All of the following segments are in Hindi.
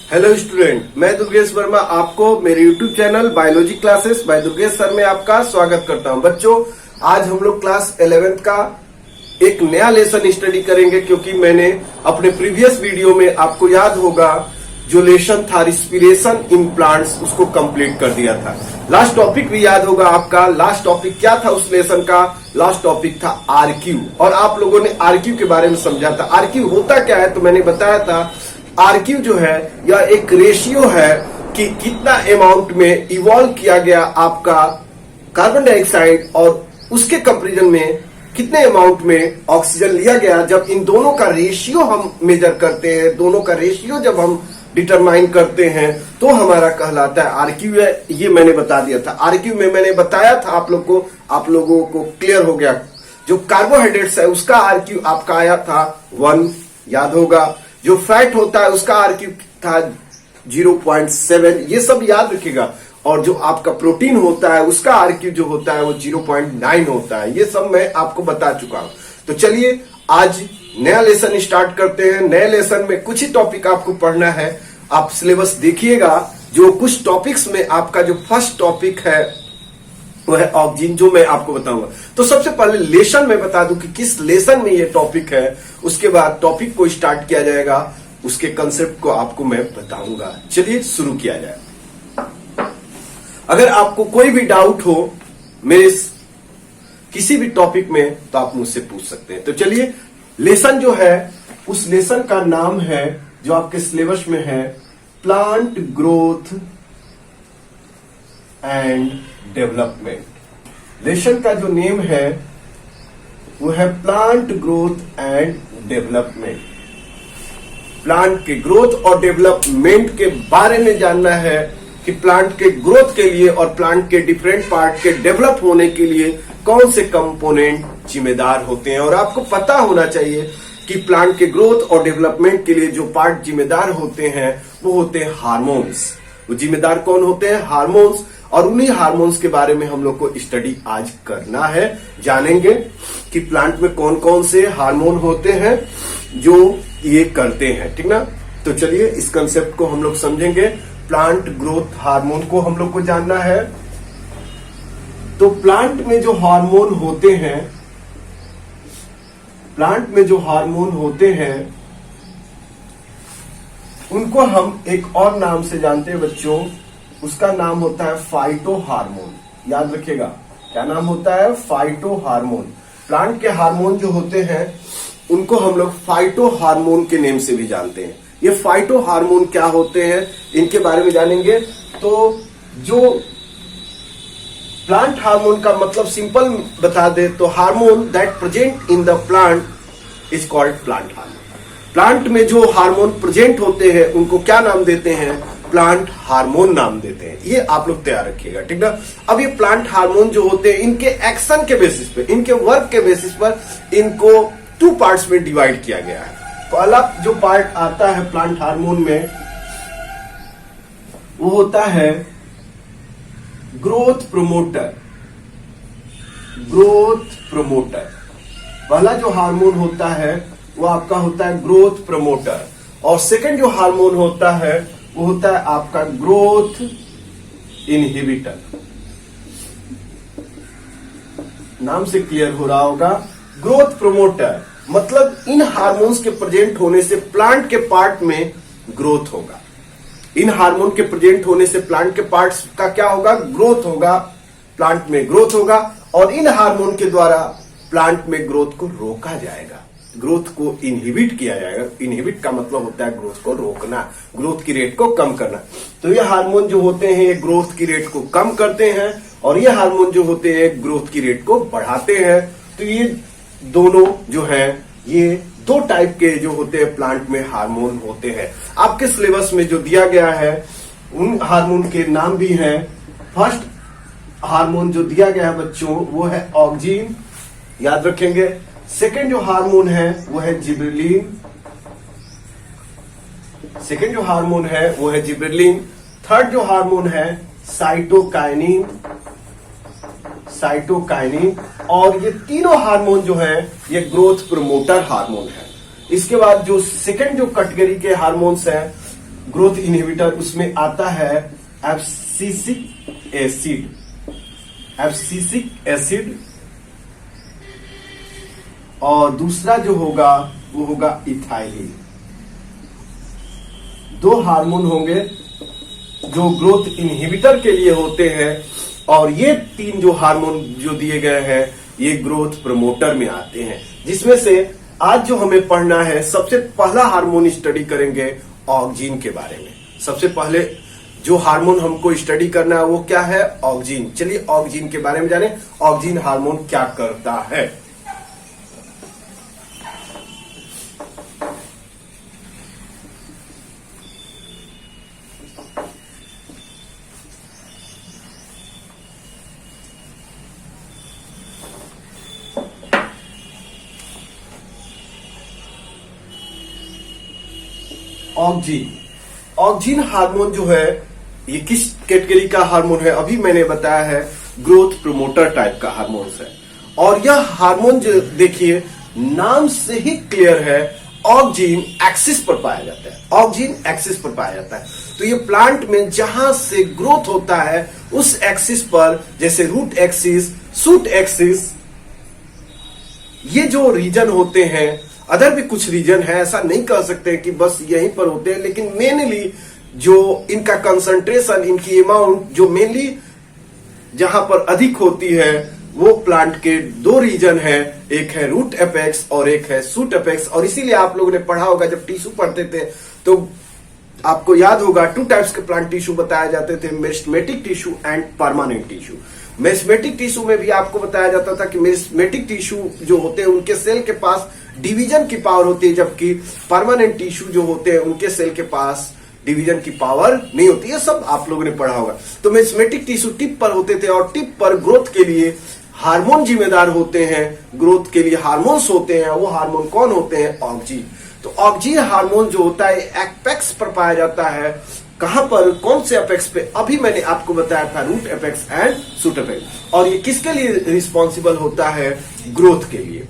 हेलो स्टूडेंट, मैं दुर्गेश वर्मा आपको मेरे YouTube channel biology classes bye Durgesh sir में आपका स्वागत करता हूं। बच्चों, आज हम लोग क्लास 11th का एक नया लेसन स्टडी करेंगे, क्योंकि मैंने अपने प्रीवियस वीडियो में आपको याद होगा जो लेसन था रिस्पिरेशन इन प्लांट्स उसको कंप्लीट कर दिया था। लास्ट टॉपिक भी याद होगा आपका। लास्ट टॉपिक क्या था उस लेसन का? लास्ट टॉपिक था आरक्यू, और आप लोगों ने आरक्यू के बारे में समझा था। आरक्यू होता क्या है तो मैंने बताया था, आरक्यू जो है यह एक रेशियो है कि कितना अमाउंट में इवॉल्व किया गया आपका कार्बन डाइऑक्साइड और उसके कंपैरिजन में कितने अमाउंट में ऑक्सीजन लिया गया। जब इन दोनों का रेशियो हम मेजर करते हैं, दोनों का रेशियो जब हम डिटरमाइन करते हैं तो हमारा कहलाता है आरक्यू है। ये मैंने बता दिया था। आरक्यू में मैंने बताया था आप लोगों को क्लियर हो गया। जो कार्बोहाइड्रेट्स है उसका आरक्यू आपका आया था 1, याद होगा। जो फैट होता है उसका आरक्यू था 0.7, ये सब याद रखिएगा। और जो आपका प्रोटीन होता है उसका आरक्यू जो होता है वो 0.9 होता है। ये सब मैं आपको बता चुका हूं। तो चलिए आज नया लेसन स्टार्ट करते हैं। नए लेसन में कुछ ही टॉपिक आपको पढ़ना है। आप सिलेबस देखिएगा। जो कुछ टॉपिक्स में आपका जो फर्स्ट टॉपिक है वो है ऑक्सीजन, जो मैं आपको बताऊंगा। तो सबसे पहले लेसन में बता दूं कि किस लेसन में ये टॉपिक है, उसके बाद टॉपिक को स्टार्ट किया जाएगा, उसके कंसेप्ट को आपको मैं बताऊंगा। चलिए शुरू किया जाए। अगर आपको कोई भी डाउट हो मेरे किसी भी टॉपिक में तो आप मुझसे पूछ सकते हैं। तो चलिए, लेसन जो है उस लेसन का नाम है जो आपके सिलेबस में है, plant growth and development. Lesson का जो नेम है वो है plant growth and development. Plant के ग्रोथ और डेवलपमेंट के बारे में जानना है कि प्लांट के ग्रोथ के लिए और प्लांट के डिफरेंट पार्ट के डेवलप होने के लिए कौन से कंपोनेंट जिम्मेदार होते हैं। और आपको पता होना चाहिए कि प्लांट के ग्रोथ और डेवलपमेंट के लिए जो पार्ट जिम्मेदार होते हैं वो होते हैं हार्मोन्स। वो जिम्मेदार कौन होते हैं? हार्मोन्स। और उन्हीं हार्मोन्स के बारे में हम लोग को स्टडी आज करना है। जानेंगे कि प्लांट में कौन कौन से हार्मोन होते हैं जो ये करते हैं, ठीक ना। तो चलिए इस कंसेप्ट को हम लोग समझेंगे। प्लांट ग्रोथ हार्मोन को हम लोग को जानना है। तो प्लांट में जो हार्मोन होते हैं, प्लांट में जो हार्मोन होते हैं उनको हम एक और नाम से जानते हैं बच्चों। उसका नाम होता है फाइटो हार्मोन। याद रखिएगा, क्या नाम होता है? Phyto hormone. प्लांट के हार्मोन जो होते हैं उनको हम लोग फाइटो हार्मोन के नेम से भी जानते हैं। ये फाइटो हार्मोन क्या होते हैं इनके बारे में जानेंगे। तो जो प्लांट हार्मोन का मतलब सिंपल बता दे तो hormone that present in the plant is called plant hormone. Plant में जो हार्मोन प्रेजेंट होते हैं उनको क्या नाम देते हैं? प्लांट हार्मोन नाम देते हैं। ये आप लोग तैयार रखिएगा, ठीक ना। अब ये प्लांट हार्मोन जो होते हैं इनके एक्शन के बेसिस पे, इनके वर्क के बेसिस पर इनको 2 पार्ट्स में डिवाइड किया गया है। पहला जो पार्ट आता है प्लांट हार्मोन में वो होता है ग्रोथ प्रोमोटर। ग्रोथ प्रोमोटर पहला जो हार्मोन होता है वो आपका होता है ग्रोथ प्रोमोटर। और सेकंड जो हार्मोन होता है वो होता है आपका ग्रोथ इनहिबिटर। नाम से क्लियर हो रहा होगा। ग्रोथ प्रोमोटर मतलब इन हार्मोन्स के प्रेजेंट होने से प्लांट के पार्ट में ग्रोथ होगा। इन हार्मोन के प्रेजेंट होने से प्लांट के पार्ट्स का क्या होगा? ग्रोथ होगा। प्लांट में ग्रोथ होगा और इन हार्मोन के द्वारा प्लांट में ग्रोथ को रोका जाएगा, ग्रोथ को इनहिबिट किया जाएगा। इनहिबिट का मतलब होता है ग्रोथ को रोकना, ग्रोथ की रेट को कम करना। तो ये हार्मोन जो होते हैं ये ग्रोथ की रेट को कम करते हैं और ये हार्मोन जो होते हैं ग्रोथ की रेट को बढ़ाते हैं। तो ये दोनों जो हैं ये 2 टाइप के जो होते हैं प्लांट में हार्मोन होते हैं। आपके सिलेबस में जो दिया गया है उन हार्मोन के नाम भी हैं। फर्स्ट हार्मोन जो दिया गया है बच्चों वो है ऑक्सीजन, याद रखेंगे। सेकेंड जो हार्मोन है वो है जिबरेलिन। सेकेंड जो हार्मोन है वो है जिबरेलिन। थर्ड जो हार्मोन है साइटोकाइनिन। साइटोकाइनिन। और ये तीनों हार्मोन जो है ये ग्रोथ प्रोमोटर हार्मोन है। इसके बाद जो सेकंड जो कैटेगरी के हार्मोन्स हैं ग्रोथ इनहिबिटर उसमें आता है एब्सिसिक एसिड और दूसरा जो होगा वो होगा इथाइलिन। दो हार्मोन होंगे जो ग्रोथ इनहिबिटर के लिए होते हैं और ये तीन जो हार्मोन जो दिए गए हैं ये ग्रोथ प्रमोटर में आते हैं, जिसमें से आज जो हमें पढ़ना है सबसे पहला हार्मोन स्टडी करेंगे ऑक्जीन के बारे में। सबसे पहले जो हार्मोन हमको स्टडी करना है वो क्या है? ऑक्जीन। चलिए ऑक्जीन के बारे में जाने, ऑक्जीन हार्मोन क्या करता है। ऑक्जीन हार्मोन जो है ये किस कैटेगरी का हार्मोन है? अभी मैंने बताया है ग्रोथ प्रमोटर टाइप का हार्मोन है। और यह हार्मोन जो देखिए नाम से ही क्लियर है, ऑक्जीन एक्सिस पर पाया जाता है। ऑक्जीन एक्सिस पर पाया जाता है तो ये प्लांट में जहां से ग्रोथ होता है उस एक्सिस पर, जैसे रूट एक्सिस, शूट एक्सिस, ये जो रीजन होते हैं, अदर भी कुछ रीजन है, ऐसा नहीं कह सकते कि बस यहीं पर होते हैं, लेकिन मेनली जो इनका कंसंट्रेशन, इनकी अमाउंट जो मेनली जहां पर अधिक होती है वो प्लांट के दो रीजन है, एक है रूट एपेक्स और एक है शूट एपेक्स। और इसीलिए आप लोगों ने पढ़ा होगा जब टिश्यू पढ़ते थे तो आपको याद होगा टू टाइप्स के प्लांट टिश्यू बताए जाते थे, meristematic tissue and permanent tissue. Meristematic tissue में भी आपको बताया जाता था कि मेरिस्टेमेटिक टिश्यू जो होते हैं उनके सेल के पास डिवीजन की पावर होती है, जबकि परमानेंट टिश्यू जो होते हैं उनके सेल के पास डिवीजन की पावर नहीं होती है। सब आप लोगों ने पढ़ा होगा। तो मेरिस्टेमेटिक टिश्यू टिप पर होते थे और टिप पर ग्रोथ के लिए हार्मोन जिम्मेदार होते हैं, ग्रोथ के लिए हार्मोन्स होते हैं। वो हार्मोन कौन होते हैं? ऑक्जीन। तो ऑक्जीन हार्मोन जो होता है एपेक्स पर पाया जाता है। कहां पर? कौन से एपेक्स पे? अभी मैंने आपको बताया था root apex and shoot apex. और ये किसके लिए रिस्पॉन्सिबल होता है? ग्रोथ के लिए,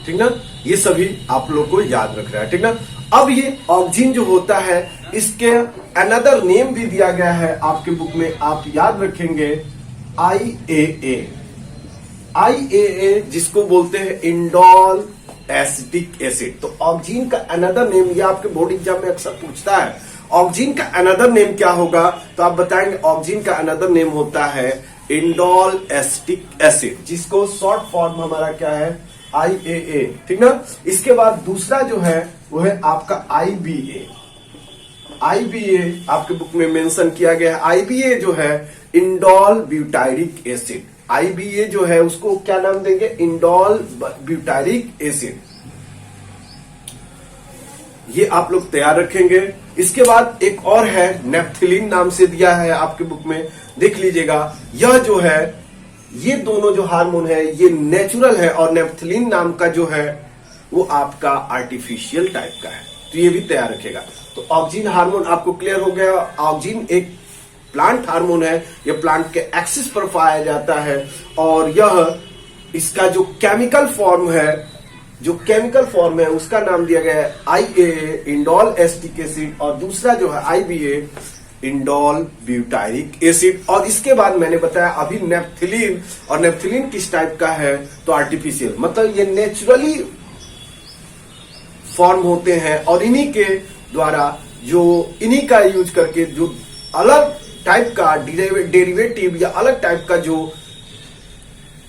ठीक ना। ये सभी आप लोग को याद रखना है, ठीक ना। अब ये ऑक्जीन जो होता है इसके अनदर नेम भी दिया गया है आपके बुक में, आप याद रखेंगे IAA। IAA जिसको बोलते हैं इंडोल एसिटिक एसिड। तो ऑक्जीन का अनदर नेम, ये आपके बोर्ड एग्जाम में अक्सर पूछता है, ऑक्जीन का अनदर नेम क्या होगा? तो आप बताएंगे ऑक्जीन का अनदर नेम होता है इंडोल एसिटिक एसिड, जिसको शॉर्ट फॉर्म हमारा क्या है? IAA, ठीक ना। इसके बाद दूसरा जो है वो है आपका IBA। IBA आपके बुक में मेंशन किया गया है। IBA जो है इंडोल ब्यूटायरिक एसिड। IBA जो है उसको क्या नाम देंगे? Indole butyric acid. ये आप लोग तैयार रखेंगे। इसके बाद एक और है नेप्थिलीन, नाम से दिया है आपके बुक में, देख लीजिएगा। यह जो है ये दोनों जो हार्मोन है ये नेचुरल है और नेप्थिलीन नाम का जो है वो आपका आर्टिफिशियल टाइप का है, तो ये भी तैयार रखेगा। तो ऑक्जीन हार्मोन आपको क्लियर हो गया। ऑक्जीन एक प्लांट हार्मोन है, यह प्लांट के एक्सिस पर पाया जाता है और यह इसका जो केमिकल फॉर्म है उसका नाम दिया गया है IAA इंडोल एसिटिक एसिड और दूसरा जो है IBA इंडोल ब्यूटायरिक एसिड। और इसके बाद मैंने बताया अभी नेप्थिलीन, और नेप्थिलीन किस टाइप का है? तो आर्टिफिशियल, मतलब ये नेचुरली फॉर्म होते हैं और इन्हीं के द्वारा जो इन्हीं का यूज करके जो अलग टाइप का डेरिवेटिव या अलग टाइप का जो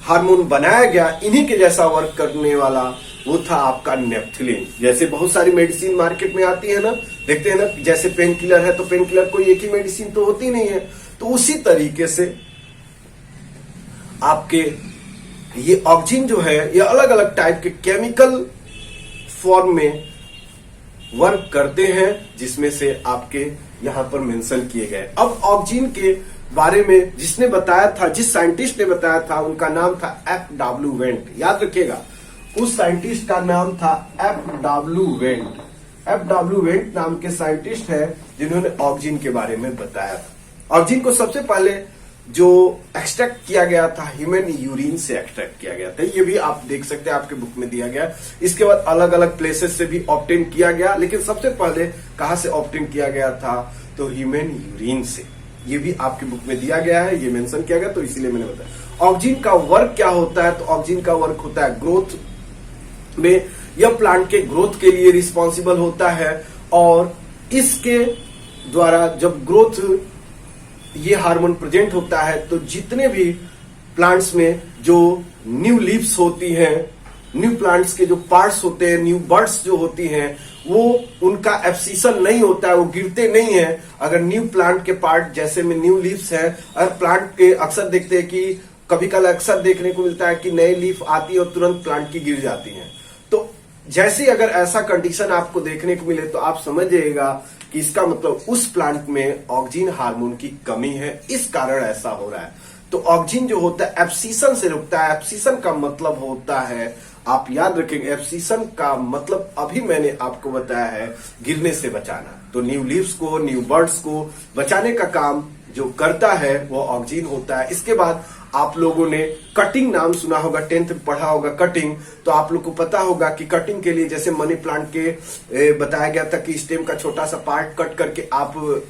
हार्मोन बनाया गया, इन्हीं के जैसा वर्क करने वाला वो था आपका नेप्थिलीन। जैसे बहुत सारी मेडिसिन मार्केट में आती है ना, देखते हैं ना, जैसे पेन किलर है तो पेन किलर कोई एक ही मेडिसिन तो होती नहीं है, तो उसी तरीके से आपके ये ऑक्जीन जो है ये अलग अलग टाइप के केमिकल फॉर्म में वर्क करते हैं, जिसमें से आपके यहां पर मेंशन किए गए। अब ऑक्जीन के बारे में जिसने बताया था, जिस साइंटिस्ट ने बताया था, उनका नाम था FW वेंट। याद रखिएगा उस साइंटिस्ट का नाम था FW वेंट। FW वेंट नाम के साइंटिस्ट है जिन्होंने ऑक्जीन के बारे में बताया था। ऑक्जीन को सबसे पहले जो एक्सट्रैक्ट किया गया था ह्यूमन यूरिन से एक्सट्रैक्ट किया गया था। ये भी आप देख सकते हैं, आपके बुक में दिया गया। इसके बाद अलग अलग प्लेसेस से भी ऑब्टेन किया गया, लेकिन सबसे पहले कहां से ऑब्टेन किया गया था, तो ह्यूमन यूरिन से। ये भी आपके बुक में दिया गया है, ये मेंशन किया गया, तो इसीलिए मैंने बताया। ऑक्सीजन का वर्क क्या होता है, तो ऑक्सीजन का वर्क होता है ग्रोथ में, यह प्लांट के ग्रोथ के लिए रिस्पॉन्सिबल होता है, और इसके द्वारा जब ग्रोथ ये हार्मोन प्रेजेंट होता है तो जितने भी प्लांट्स में जो न्यू लीव्स होती हैं, न्यू प्लांट्स के जो पार्ट्स होते हैं, न्यू बर्ड्स जो होती हैं, वो उनका एब्सिशन नहीं होता है, वो गिरते नहीं है। अगर न्यू प्लांट के पार्ट जैसे में न्यू लीव्स है, अगर प्लांट के अक्सर देखते हैं कि कभी कल अक्सर देखने को मिलता है कि नए लीफ आती है और तुरंत प्लांट की गिर जाती है। तो जैसे अगर ऐसा कंडीशन आपको देखने को मिले तो आप समझ जाइएगा कि इसका मतलब उस प्लांट में ऑक्सीजन हार्मोन की कमी है, इस कारण ऐसा हो रहा है। तो ऑक्सीजन जो होता है एब्सिशन से रुकता है। एब्सिशन का मतलब होता है, आप याद रखेंगे, एब्सिशन का मतलब अभी मैंने आपको बताया है, गिरने से बचाना। तो न्यू लीव्स को, न्यू बर्ड्स को बचाने का काम जो करता है वो ऑक्सीजन होता है। इसके बाद आप लोगों ने कटिंग नाम सुना होगा, 10th में पढ़ा होगा कटिंग। तो आप लोग को पता होगा कि कटिंग के लिए जैसे मनी प्लांट के बताया गया था कि स्टेम का छोटा सा पार्ट कट करके आप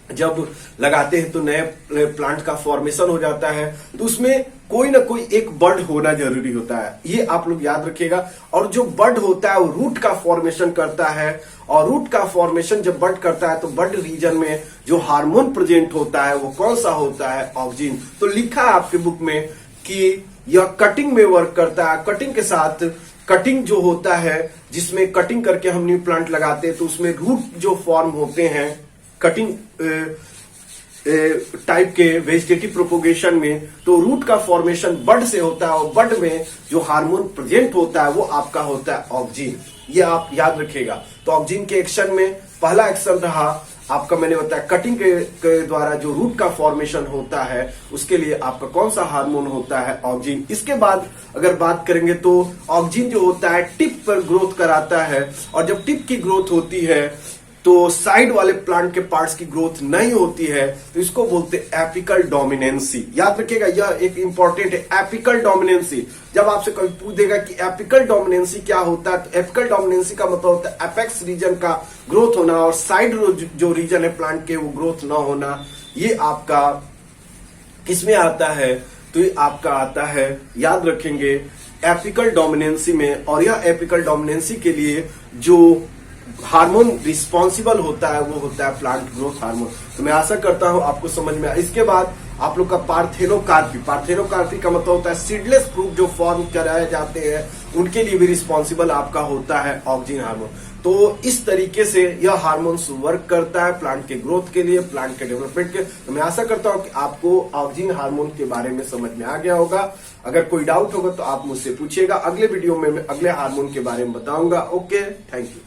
जब लगाते हैं तो नए प्लांट का फॉर्मेशन हो जाता है। तो उसमें कोई ना कोई एक बड होना जरूरी होता है, ये आप लोग याद रखिएगा। और जो बड होता है वो रूट का फॉर्मेशन करता है, और रूट का फॉर्मेशन जब बड करता है तो बड रीजन में जो हार्मोन प्रेजेंट होता है वो कौन सा होता है, ऑक्सीजन। तो लिखा है आपके बुक में कि यह कटिंग में वर्क करता है। कटिंग के साथ कटिंग जो होता है, जिसमें कटिंग करके हम न्यू प्लांट लगाते हैं तो उसमें रूट जो फॉर्म होते हैं कटिंग टाइप के वेजिटेटिव प्रोपोगेशन में, तो रूट का फॉर्मेशन बड से होता है, और बड में जो हार्मोन प्रेजेंट होता है वो आपका होता है ऑक्सीजन। ये आप याद रखिएगा। तो ऑक्सीजन के एक्शन में पहला एक्शन रहा आपका, मैंने बताया कटिंग के द्वारा जो रूट का फॉर्मेशन होता है उसके लिए आपका कौन सा हार्मोन होता है, ऑक्सीजन। इसके बाद अगर बात करेंगे तो ऑक्सीजन जो होता है टिप पर ग्रोथ कराता है, और जब टिप की ग्रोथ होती है तो साइड वाले प्लांट के पार्ट्स की ग्रोथ नहीं होती है, तो इसको बोलते हैं एपिकल डोमिनेंसी। याद रखिएगा, यह एक इंपॉर्टेंट है, एपिकल डोमिनेंसी। जब आपसे कभी पूछ देगा कि एपिकल डोमिनेंसी क्या होता है, तो एपिकल डोमिनेंसी का मतलब होता है एपेक्स रीजन का ग्रोथ होना, और साइड जो रीजन है प्लांट के वो ग्रोथ ना होना। ये आपका किसमें आता है, तो ये आपका आता है, याद रखेंगे, एपिकल डोमिनेंसी में। और यह एपिकल डोमिनेंसी के लिए जो हार्मोन रिस्पॉन्सिबल होता है वो होता है प्लांट ग्रोथ हार्मोन। तो मैं आशा करता हूं आपको समझ में आया। इसके बाद आप लोग का पार्थेनोकार्पी। पार्थेनोकार्पी का मतलब होता है सीडलेस फ्रूट जो फॉर्म कराए जाते हैं, उनके लिए भी रिस्पॉन्सिबल आपका होता है ऑक्सीजन हार्मोन। तो इस तरीके से यह हार्मोन्स वर्क करता है प्लांट के ग्रोथ के लिए, प्लांट के डेवलपमेंट के। तो मैं आशा करता हूं कि आपको ऑक्सीजन हार्मोन के बारे में समझ में आ गया होगा। अगर कोई डाउट होगा तो आप मुझसे पूछिएगा। अगले वीडियो में मैं अगले हार्मोन के बारे में बताऊंगा। Okay, thank you.